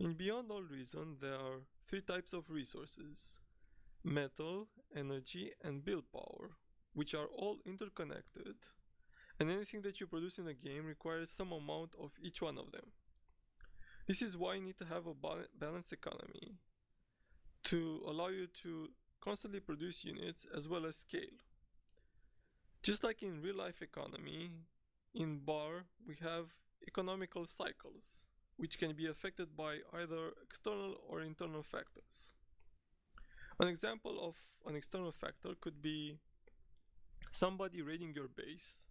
In Beyond All Reason, there are three types of resources: metal, energy, and build power, which are all interconnected, and anything that you produce in a game requires some amount of each one of them. This is why you need to have a balanced economy to allow you to constantly produce units as well as scale. Just like in real life economy, in bar we have economical cycles, which can be affected by either external or internal factors. An example of an external factor could be somebody raiding your base,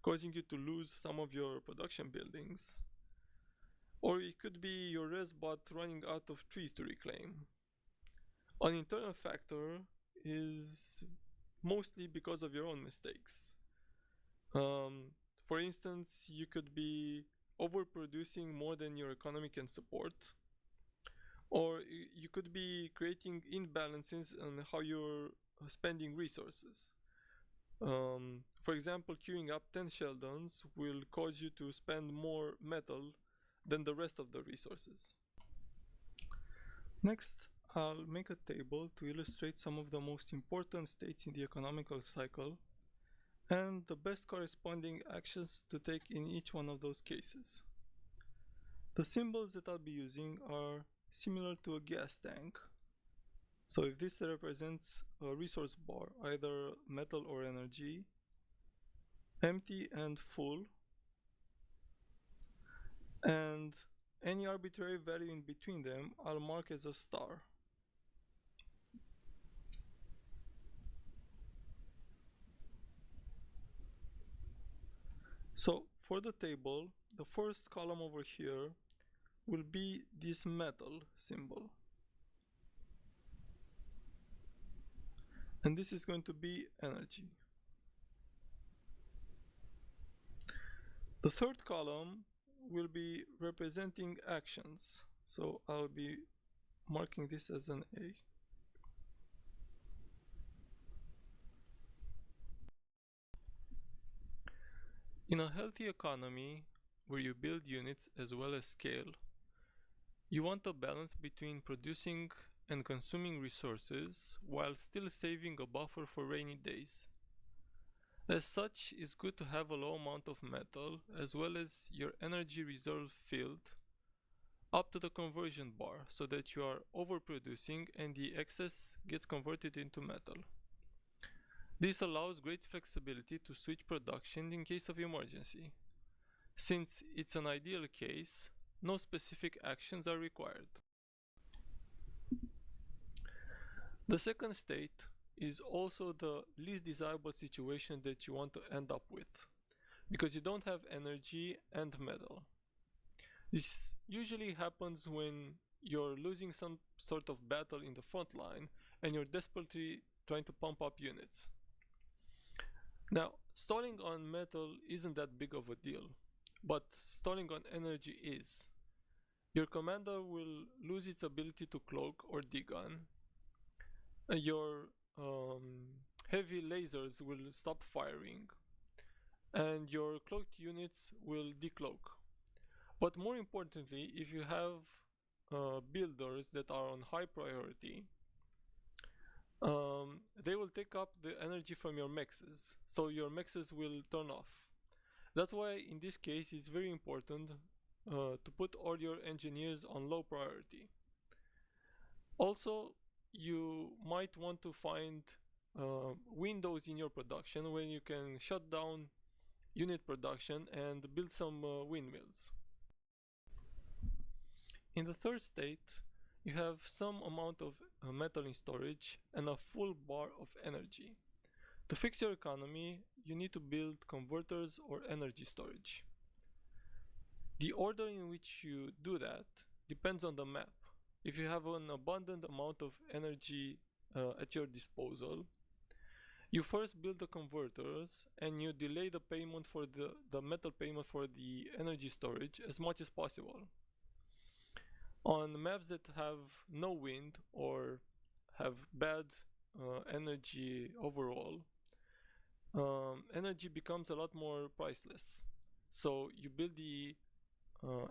causing you to lose some of your production buildings, or it could be your res bot running out of trees to reclaim. An internal factor is mostly because of your own mistakes. For instance, you could be overproducing more than your economy can support, or you could be creating imbalances on how you're spending resources. For example, queuing up 10 Sheldons will cause you to spend more metal than the rest of the resources. Next, I'll make a table to illustrate some of the most important states in the economical cycle and the best corresponding actions to take in each one of those cases. The symbols that I'll be using are similar to a gas tank. So if this represents a resource bar, either metal or energy, empty and full, and any arbitrary value in between them I'll mark as a star. So for the table, the first column over here will be this metal symbol. And this is going to be energy. The third column will be representing actions. So I'll be marking this as an A. In a healthy economy, where you build units as well as scale, you want a balance between producing and consuming resources while still saving a buffer for rainy days. As such, it's good to have a low amount of metal as well as your energy reserve filled up to the conversion bar so that you are overproducing and the excess gets converted into metal. This allows great flexibility to switch production in case of emergency. Since it's an ideal case, no specific actions are required. The second state is also the least desirable situation that you want to end up with, because you don't have energy and metal. This usually happens when you're losing some sort of battle in the front line and you're desperately trying to pump up units. Now, stalling on metal isn't that big of a deal, but stalling on energy is. Your commander will lose its ability to cloak or degun. Your heavy lasers will stop firing, and your cloaked units will decloak. But more importantly, if you have builders that are on high priority, they will take up the energy from your mexes, so your mexes will turn off. That's why in this case it's very important to put all your engineers on low priority. Also, you might want to find windows in your production when you can shut down unit production and build some windmills. In the third state, you have some amount of metal in storage and a full bar of energy. To fix your economy, you need to build converters or energy storage. The order in which you do that depends on the map. If you have an abundant amount of energy at your disposal, you first build the converters and you delay the payment for the metal payment for the energy storage as much as possible. On maps that have no wind or have bad energy overall, energy becomes a lot more priceless. So you build the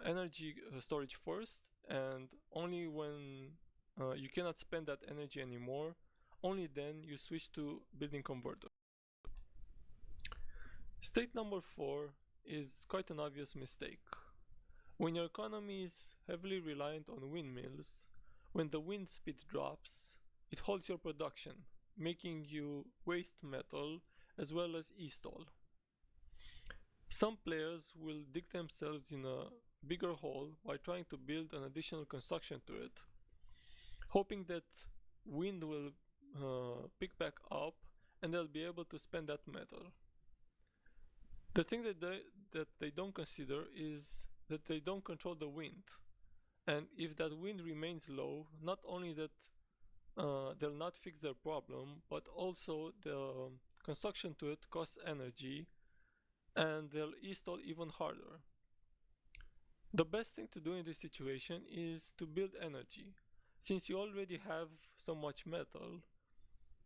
energy storage first, and only when you cannot spend that energy anymore, only then you switch to building converter. State number 4 is quite an obvious mistake. When your economy is heavily reliant on windmills, when the wind speed drops, it halts your production, making you waste metal as well as e-stall. Some players will dig themselves in a bigger hole by trying to build an additional construction to it, hoping that wind will pick back up and they'll be able to spend that metal. The thing that they don't consider is that they don't control the wind, and if that wind remains low, not only that they'll not fix their problem, but also the construction to it costs energy and they'll install even harder. The best thing to do in this situation is to build energy. Since you already have so much metal,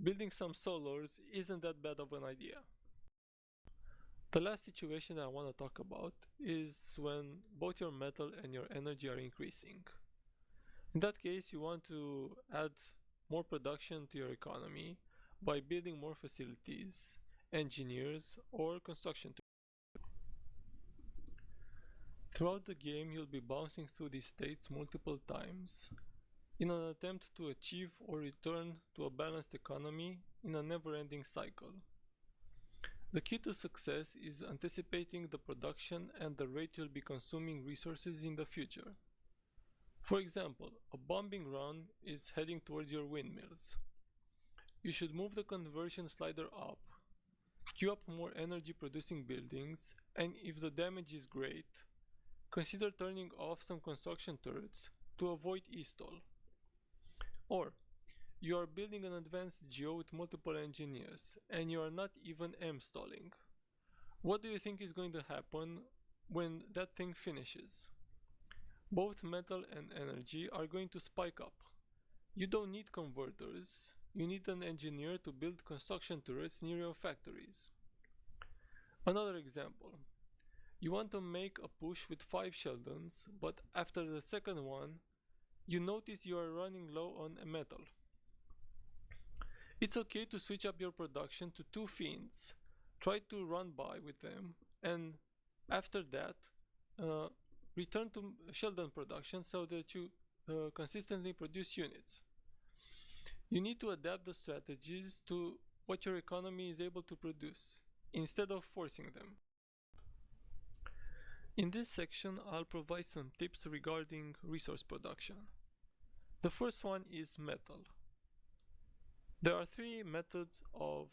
building some solars isn't that bad of an idea. The last situation I want to talk about is when both your metal and your energy are increasing. In that case, you want to add more production to your economy by building more facilities, engineers, or construction. Throughout the game, you'll be bouncing through these states multiple times in an attempt to achieve or return to a balanced economy in a never-ending cycle. The key to success is anticipating the production and the rate you'll be consuming resources in the future. For example, a bombing run is heading towards your windmills. You should move the conversion slider up, queue up more energy producing buildings, and if the damage is great, consider turning off some construction turrets to avoid e-stall. Or, you are building an advanced geo with multiple engineers, and you are not even M-stalling. What do you think is going to happen when that thing finishes? Both metal and energy are going to spike up. You don't need converters, you need an engineer to build construction turrets near your factories. Another example. You want to make a push with 5 Sheldons, but after the second one, you notice you are running low on metal. It's okay to switch up your production to 2 Fiends, try to run by with them, and after that, return to Sheldon production so that you consistently produce units. You need to adapt the strategies to what your economy is able to produce, instead of forcing them. In this section, I'll provide some tips regarding resource production. The first one is metal. There are 3 methods of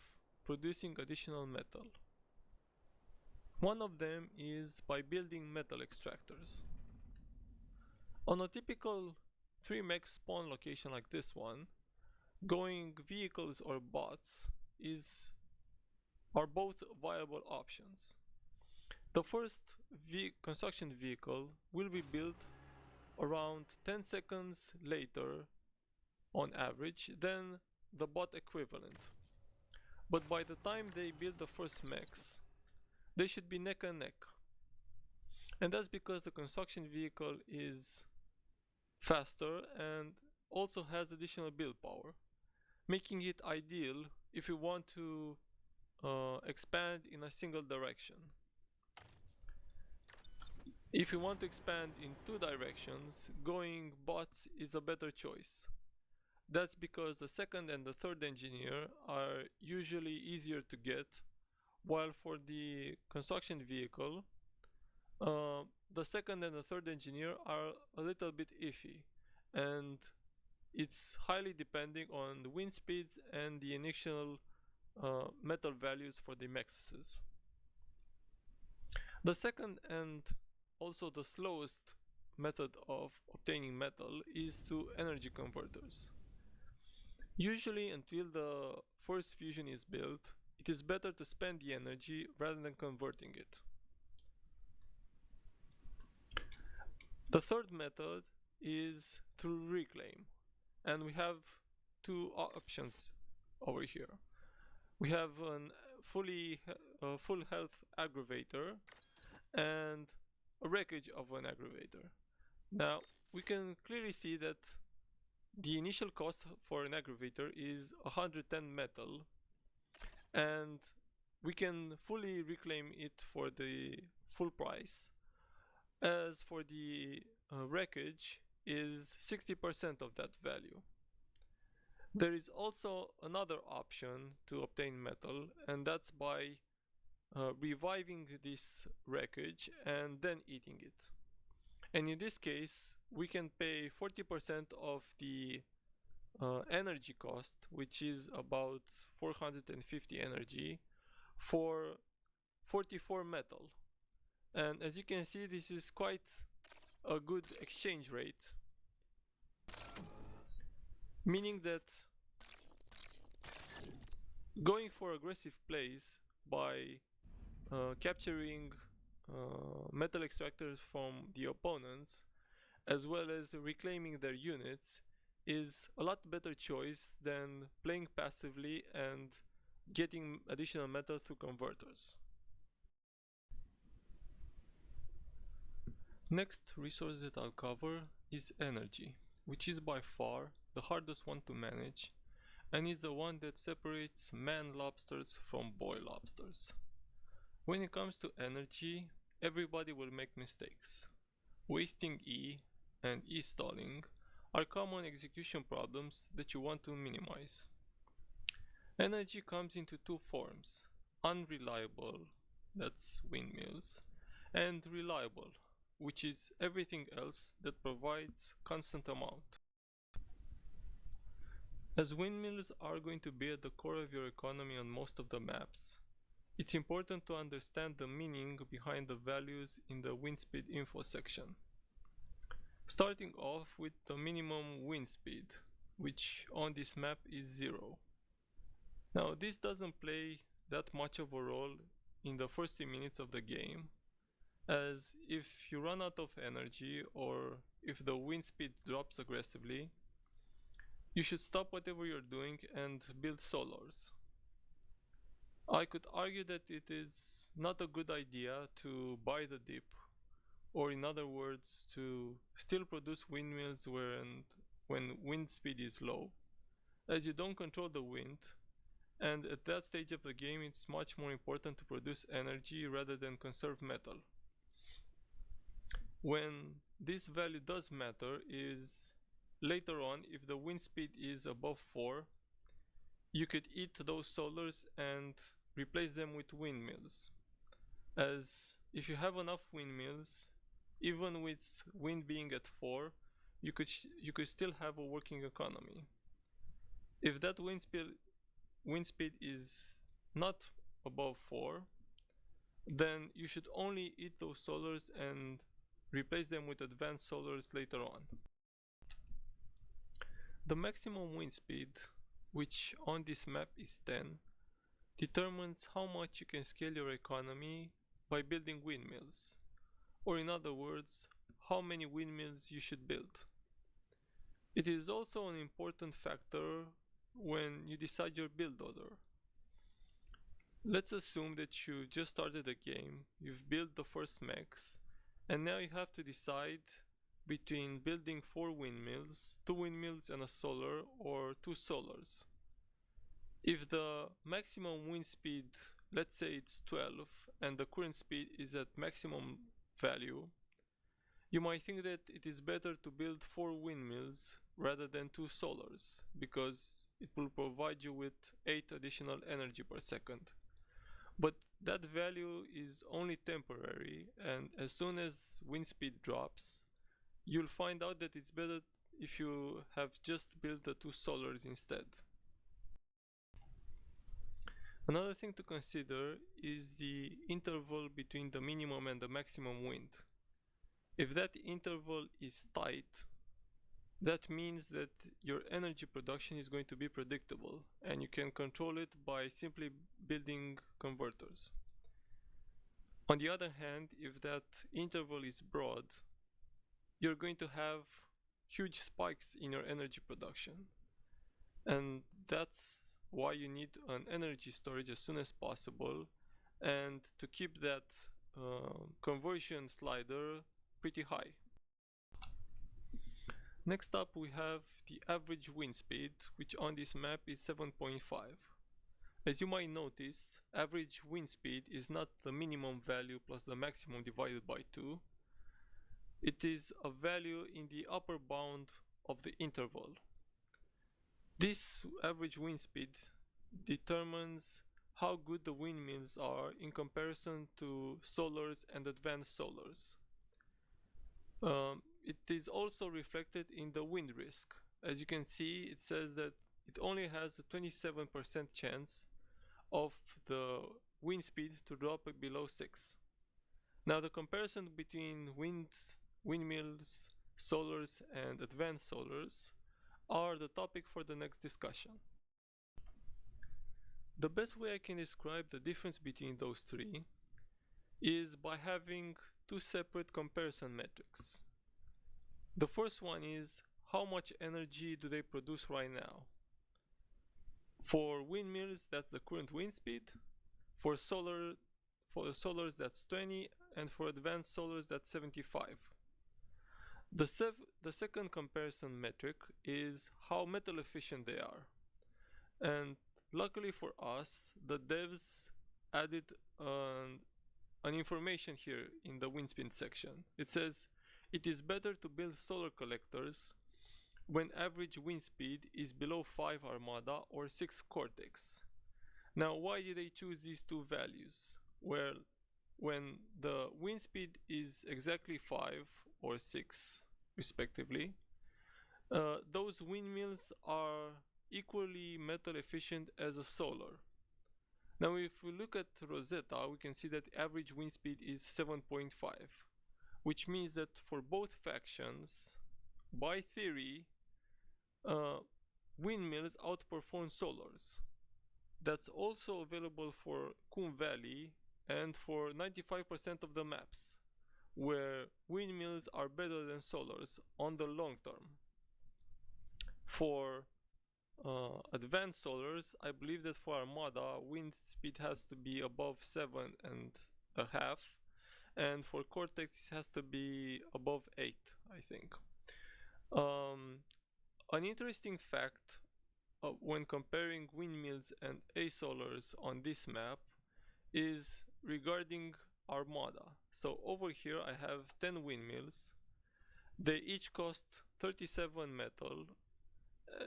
producing additional metal. One of them is by building metal extractors. On a typical 3 mech spawn location like this one, going vehicles or bots are both viable options. The first construction vehicle will be built around 10 seconds later on average than the bot equivalent. But by the time they build the first mechs, they should be neck and neck. And that's because the construction vehicle is faster and also has additional build power, making it ideal if you want to expand in a single direction. If you want to expand in 2 directions, going bots is a better choice. That's because the second and the third engineer are usually easier to get, while for the construction vehicle, the second and the third engineer are a little bit iffy, and it's highly depending on the wind speeds and the initial metal values for the mexes. The second and also the slowest method of obtaining metal is through energy converters. Usually until the first fusion is built, it is better to spend the energy rather than converting it. The third method is through reclaim, and we have 2 options over here. We have a full health aggravator and a wreckage of an aggravator. Now, we can clearly see that the initial cost for an aggravator is 110 metal, and we can fully reclaim it for the full price. As for the wreckage is 60% of that value. There is also another option to obtain metal, and that's by reviving this wreckage and then eating it. And in this case, we can pay 40% of the energy cost, which is about 450 energy, for 44 metal. And as you can see, this is quite a good exchange rate, meaning that going for aggressive plays by capturing metal extractors from the opponents as well as reclaiming their units is a lot better choice than playing passively and getting additional metal through converters. Next resource that I'll cover is energy, which is by far the hardest one to manage and is the one that separates man lobsters from boy lobsters. When it comes to energy, everybody will make mistakes. Wasting E and E stalling are common execution problems that you want to minimize. Energy comes into two forms: unreliable, that's windmills, and reliable, which is everything else that provides constant amount. As windmills are going to be at the core of your economy on most of the maps, it's important to understand the meaning behind the values in the wind speed info section. Starting off with the minimum wind speed, which on this map is 0. Now this doesn't play that much of a role in the first few minutes of the game, as if you run out of energy or if the wind speed drops aggressively, you should stop whatever you're doing and build solars. I could argue that it is not a good idea to buy the dip, or in other words, to still produce windmills when wind speed is low, as you don't control the wind, and at that stage of the game it's much more important to produce energy rather than conserve metal. When this value does matter is later on, if the wind speed is above 4, you could eat those solars and replace them with windmills, as if you have enough windmills, even with wind being at 4, you could still have a working economy. If that wind speed is not above 4, then you should only eat those solars and replace them with advanced solars later on. The maximum wind speed, which on this map is 10, determines how much you can scale your economy by building windmills, or in other words, how many windmills you should build. It is also an important factor when you decide your build order. Let's assume that you just started the game, you've built the first mechs, and now you have to decide between building 4 windmills, 2 windmills and a solar, or 2 solars. If the maximum wind speed, let's say it's 12, and the current speed is at maximum value, you might think that it is better to build 4 windmills rather than 2 solars, because it will provide you with 8 additional energy per second. But that value is only temporary, and as soon as wind speed drops, you'll find out that it's better if you have just built the 2 solars instead. Another thing to consider is the interval between the minimum and the maximum wind. If that interval is tight, that means that your energy production is going to be predictable, and you can control it by simply building converters. On the other hand, if that interval is broad, you're going to have huge spikes in your energy production, and that's why you need an energy storage as soon as possible, and to keep that conversion slider pretty high. Next up we have the average wind speed, which on this map is 7.5. As you might notice, average wind speed is not the minimum value plus the maximum divided by 2. It is a value in the upper bound of the interval. This average wind speed determines how good the windmills are in comparison to solars and advanced solars. It is also reflected in the wind risk. As you can see, it says that it only has a 27% chance of the wind speed to drop below 6. Now the comparison between windmills, solars and advanced solars are the topic for the next discussion. The best way I can describe the difference between those three is by having two separate comparison metrics. The first one is how much energy do they produce right now. For windmills, that's the current wind speed. For solars, that's 20, and for advanced solars, that's 75. The second comparison metric is how metal efficient they are. And luckily for us, the devs added an information here in the wind speed section. It says, it is better to build solar collectors when average wind speed is below 5 Armada or 6 Cortex. Now, why did they choose these two values? Well, when the wind speed is exactly 5 or 6 respectively, those windmills are equally metal efficient as a solar. Now if we look at Rosetta, we can see that average wind speed is 7.5, which means that for both factions, by theory, windmills outperform solars. That's also available for Coon Valley and for 95% of the maps, where windmills are better than solars on the long term. For advanced solars, I believe that for Armada, wind speed has to be above 7.5, and for Cortex it has to be above 8, I think. An interesting fact when comparing windmills and A-solars on this map is regarding Armada. So over here I have 10 windmills. They each cost 37 metal.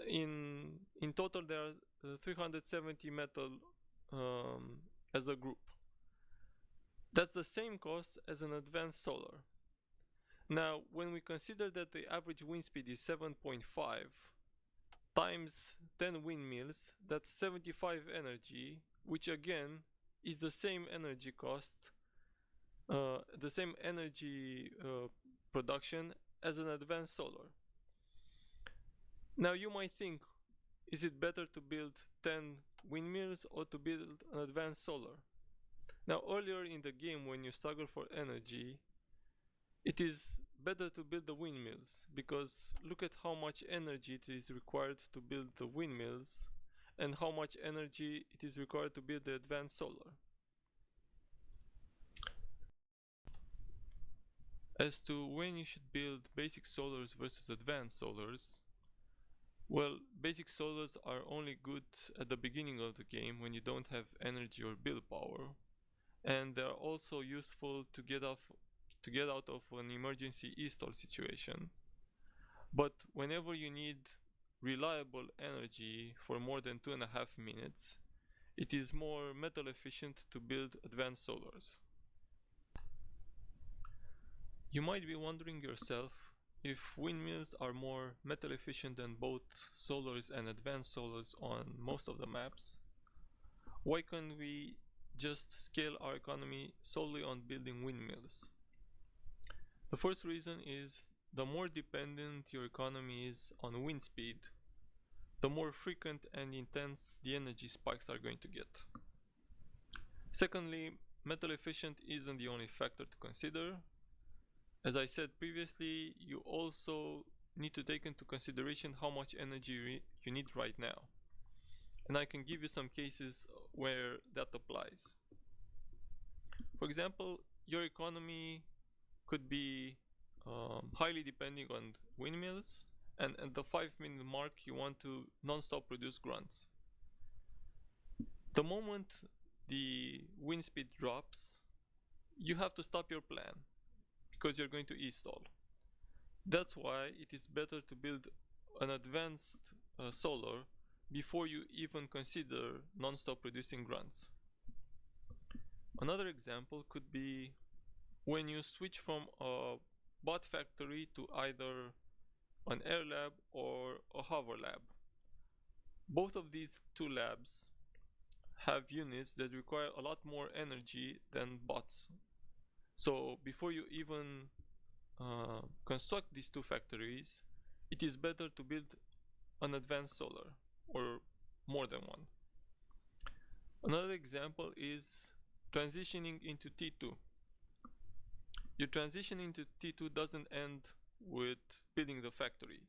In total there are 370 metal as a group. That's the same cost as an advanced solar. Now when we consider that the average wind speed is 7.5 times 10 windmills, that's 75 energy, which again is the same energy cost, the same energy production as an advanced solar. Now you might think, is it better to build 10 windmills or to build an advanced solar? Now earlier in the game, when you struggle for energy, it is better to build the windmills, because look at how much energy it is required to build the windmills and how much energy it is required to build the advanced solar. As to when you should build basic solars versus advanced solars, well, basic solars are only good at the beginning of the game when you don't have energy or build power, and they are also useful to get out of an emergency e-stall situation. But whenever you need reliable energy for more than 2.5 minutes, it is more metal efficient to build advanced solars. You might be wondering yourself, if windmills are more metal efficient than both solars and advanced solars on most of the maps, why can't we just scale our economy solely on building windmills? The first reason is, the more dependent your economy is on wind speed, the more frequent and intense the energy spikes are going to get. Secondly, metal efficient isn't the only factor to consider. As I said previously, you also need to take into consideration how much energy you need right now. And I can give you some cases where that applies. For example, your economy could be highly depending on windmills, and at the 5 minute mark you want to non-stop produce grunts. The moment the wind speed drops, you have to stop your plan because you're going to e-stall. That's why it is better to build an advanced solar before you even consider non-stop producing grunts. Another example could be when you switch from a bot factory to either an air lab or a hover lab. Both of these two labs have units that require a lot more energy than bots. So before you even construct these two factories, it is better to build an advanced solar or more than one. Another example is transitioning into T2. Your transition into T2 doesn't end with building the factory.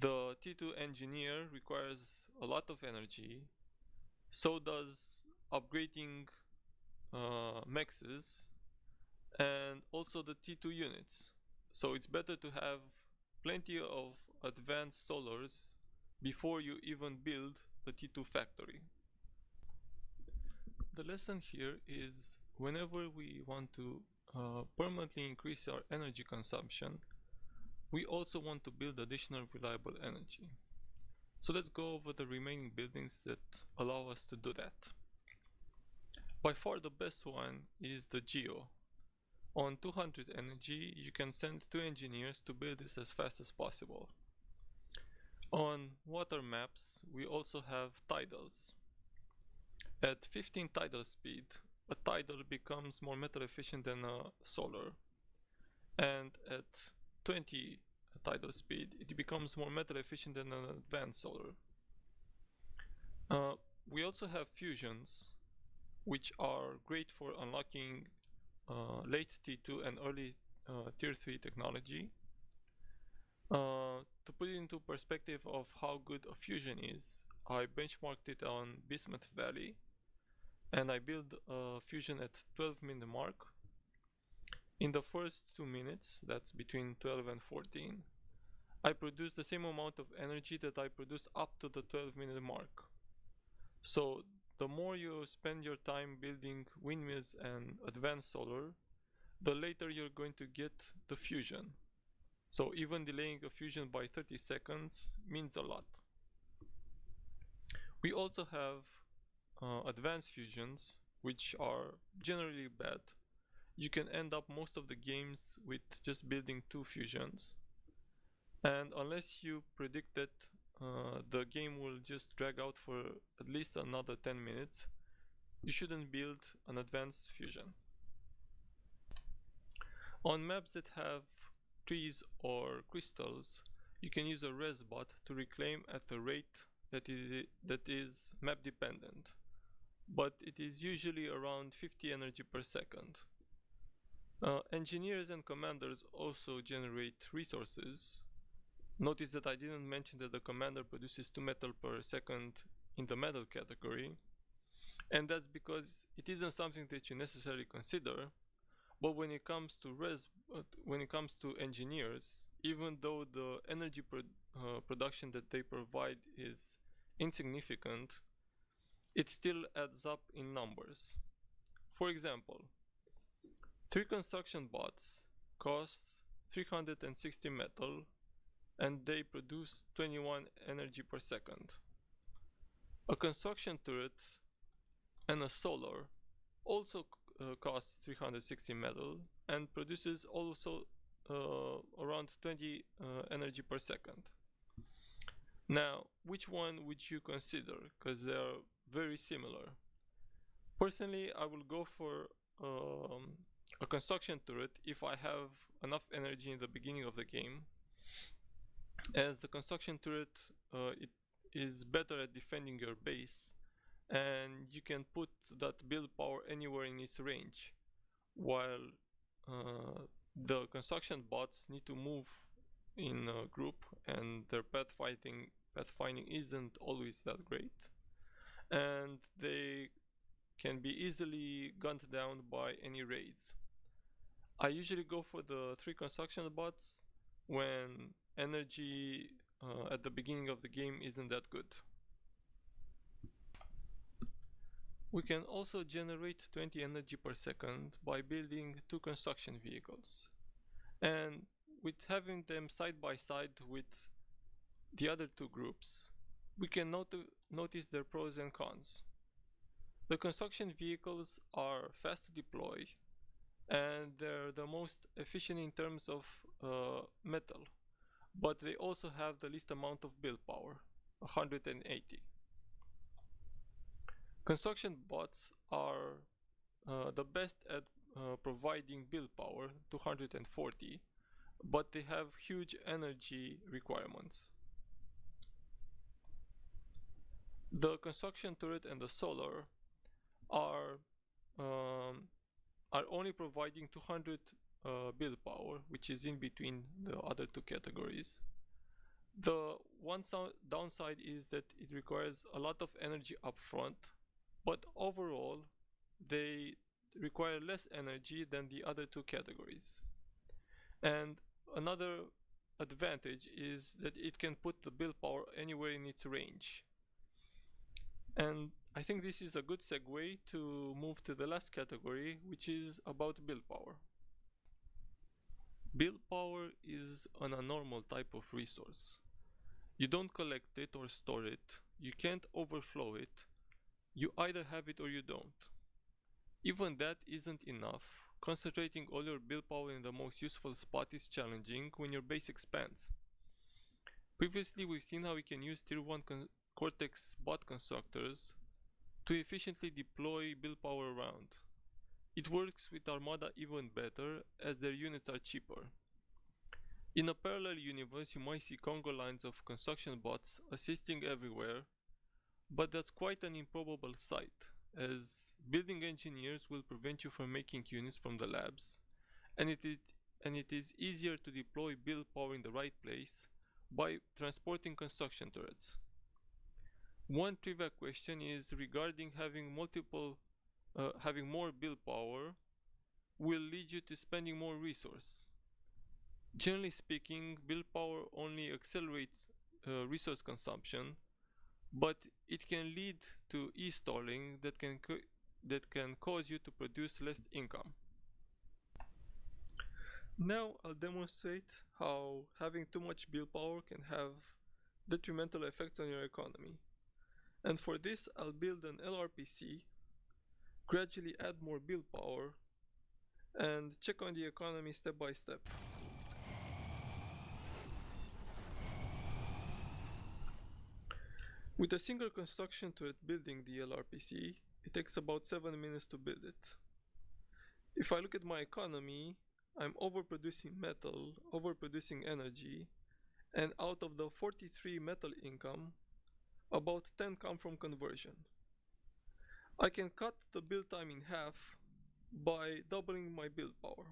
The T2 engineer requires a lot of energy, so does upgrading mexes and also the T2 units. So it's better to have plenty of advanced solars before you even build the T2 factory. The lesson here is whenever we want to permanently increase our energy consumption, we also want to build additional reliable energy. So let's go over the remaining buildings that allow us to do that. By far the best one is the Geo. On 200 energy, you can send 2 engineers to build this as fast as possible. On water maps, we also have tidals. At 15 tidal speed, a tidal becomes more metal efficient than a solar. And at 20 tidal speed, it becomes more metal efficient than an advanced solar. We also have fusions, which are great for unlocking late T2 and early tier 3 technology. To put it into perspective of how good a fusion is, I benchmarked it on Bismuth Valley, and I built a fusion at 12-minute mark. In the first 2 minutes, that's between 12 and 14, I produced the same amount of energy that I produced up to the 12-minute mark. So the more you spend your time building windmills and advanced solar, the later you're going to get the fusion. So even delaying a fusion by 30 seconds means a lot. We also have advanced fusions, which are generally bad. You can end up most of the games with just building 2 fusions. And unless you predict that the game will just drag out for at least another 10 minutes, you shouldn't build an advanced fusion. On maps that have trees or crystals, you can use a res bot to reclaim at a rate that is map dependent, but it is usually around 50 energy per second. Engineers and commanders also generate resources. Notice that I didn't mention that the commander produces 2 metal per second in the metal category, and that's because it isn't something that you necessarily consider. But when it comes to engineers, even though the energy production that they provide is insignificant, it still adds up in numbers. For example, 3 construction bots cost 360 metal and they produce 21 energy per second. A construction turret and a solar also costs 360 metal and produces also around 20 energy per second. Now, which one would you consider? Because they are very similar. Personally, I will go for a construction turret if I have enough energy in the beginning of the game, as the construction turret it is better at defending your base, and you can put that build power anywhere in its range, while the construction bots need to move in a group and their pathfinding isn't always that great, and they can be easily gunned down by any raids. I usually go for the 3 construction bots when energy at the beginning of the game isn't that good. We can also generate 20 energy per second by building 2 construction vehicles. And with having them side by side with the other 2 groups, we can notice their pros and cons. The construction vehicles are fast to deploy, and they're the most efficient in terms of metal, but they also have the least amount of build power, 180. Construction bots are the best at providing build power, 240, but they have huge energy requirements. The construction turret and the solar are only providing 200 build power, which is in between the other 2 categories. The one downside is that it requires a lot of energy up front, but overall they require less energy than the other 2 categories. And another advantage is that it can put the build power anywhere in its range. And I think this is a good segue to move to the last category, which is about build power. Build power is an abnormal type of resource. You don't collect it or store it, you can't overflow it, you either have it or you don't. Even that isn't enough. Concentrating all your build power in the most useful spot is challenging when your base expands. Previously we've seen how we can use tier 1 Cortex bot constructors to efficiently deploy build power around. It works with Armada even better as their units are cheaper. In a parallel universe you might see Congo lines of construction bots assisting everywhere, but that's quite an improbable sight, as building engineers will prevent you from making units from the labs, and it is easier to deploy build power in the right place by transporting construction turrets. One trivia question is regarding having more build power will lead you to spending more resource. Generally speaking, build power only accelerates resource consumption, but it can lead to e-stalling that can cause you to produce less income. Now I'll demonstrate how having too much build power can have detrimental effects on your economy. And for this I'll build an LRPC, gradually add more build power, and check on the economy step by step. With a single construction turret building the LRPC, it takes about 7 minutes to build it. If I look at my economy, I'm overproducing metal, overproducing energy, and out of the 43 metal income, about 10 come from conversion. I can cut the build time in half by doubling my build power.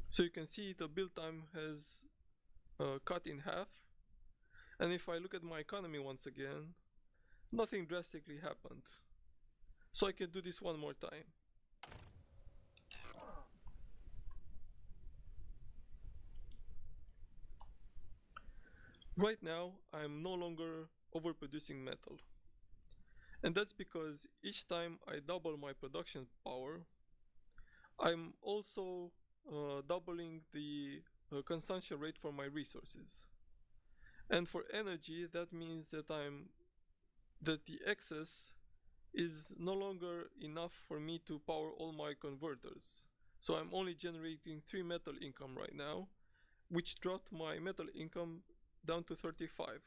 So you can see the build time has cut in half, and if I look at my economy once again, nothing drastically happened. So I can do this one more time. Right now, I'm no longer overproducing metal. And that's because each time I double my production power, I'm also doubling the consumption rate for my resources. And for energy, that means that the excess is no longer enough for me to power all my converters. So I'm only generating 3 metal income right now, which dropped my metal income down to 35.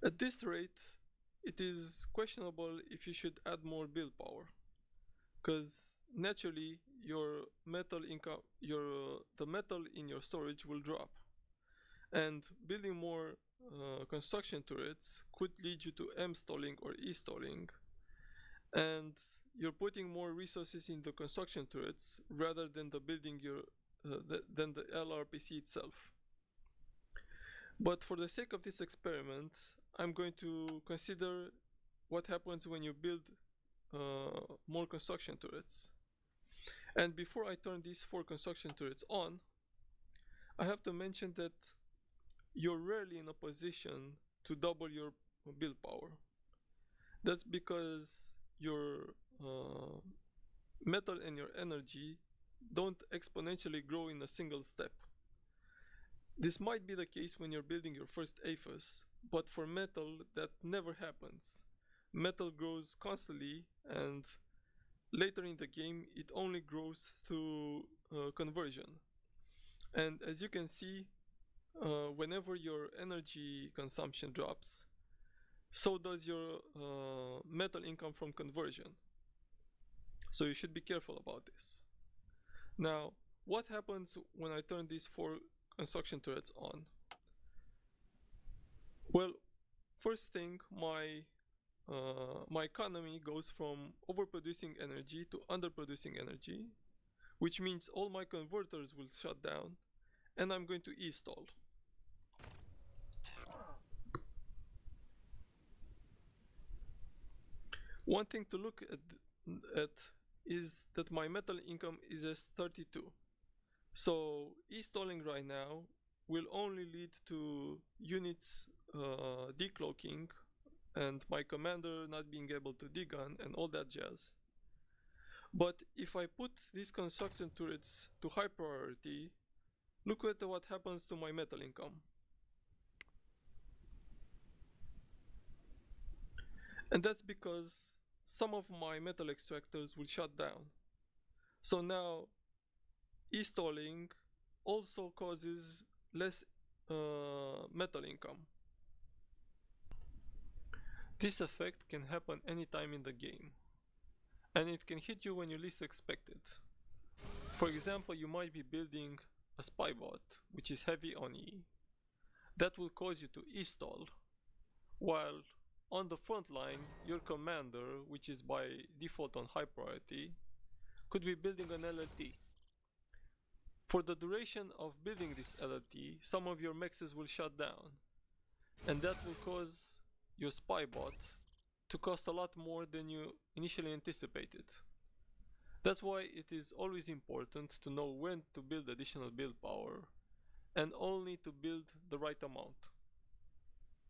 At this rate, it is questionable if you should add more build power, because naturally your metal income, the metal in your storage will drop, and building more construction turrets could lead you to M-stalling or E-stalling, and you're putting more resources in the construction turrets rather than the building than the LRPC itself. But for the sake of this experiment, I'm going to consider what happens when you build more construction turrets. And before I turn these 4 construction turrets on, I have to mention that you're rarely in a position to double your build power. That's because your metal and your energy don't exponentially grow in a single step. This might be the case when you're building your first AFUS, but for metal that never happens. Metal grows constantly, and later in the game it only grows through conversion. And as you can see, whenever your energy consumption drops, so does your metal income from conversion. So you should be careful about this. Now, what happens when I turn these 4 construction turrets on? Well, first thing, my economy goes from overproducing energy to underproducing energy, which means all my converters will shut down, and I'm going to e-stall. One thing to look at is that my metal income is as 32. So e-stalling right now will only lead to units decloaking and my commander not being able to degun and all that jazz. But if I put these construction turrets to high priority, look at what happens to my metal income. And that's because some of my metal extractors will shut down. So now e-stalling also causes less metal income. This effect can happen anytime in the game, and it can hit you when you least expect it. For example, you might be building a spy bot, which is heavy on E. That will cause you to e-stall, while on the front line, your commander, which is by default on high priority, could be building an LLT. For the duration of building this LLT, some of your mexes will shut down, and that will cause your spy bot to cost a lot more than you initially anticipated. That's why it is always important to know when to build additional build power, and only to build the right amount.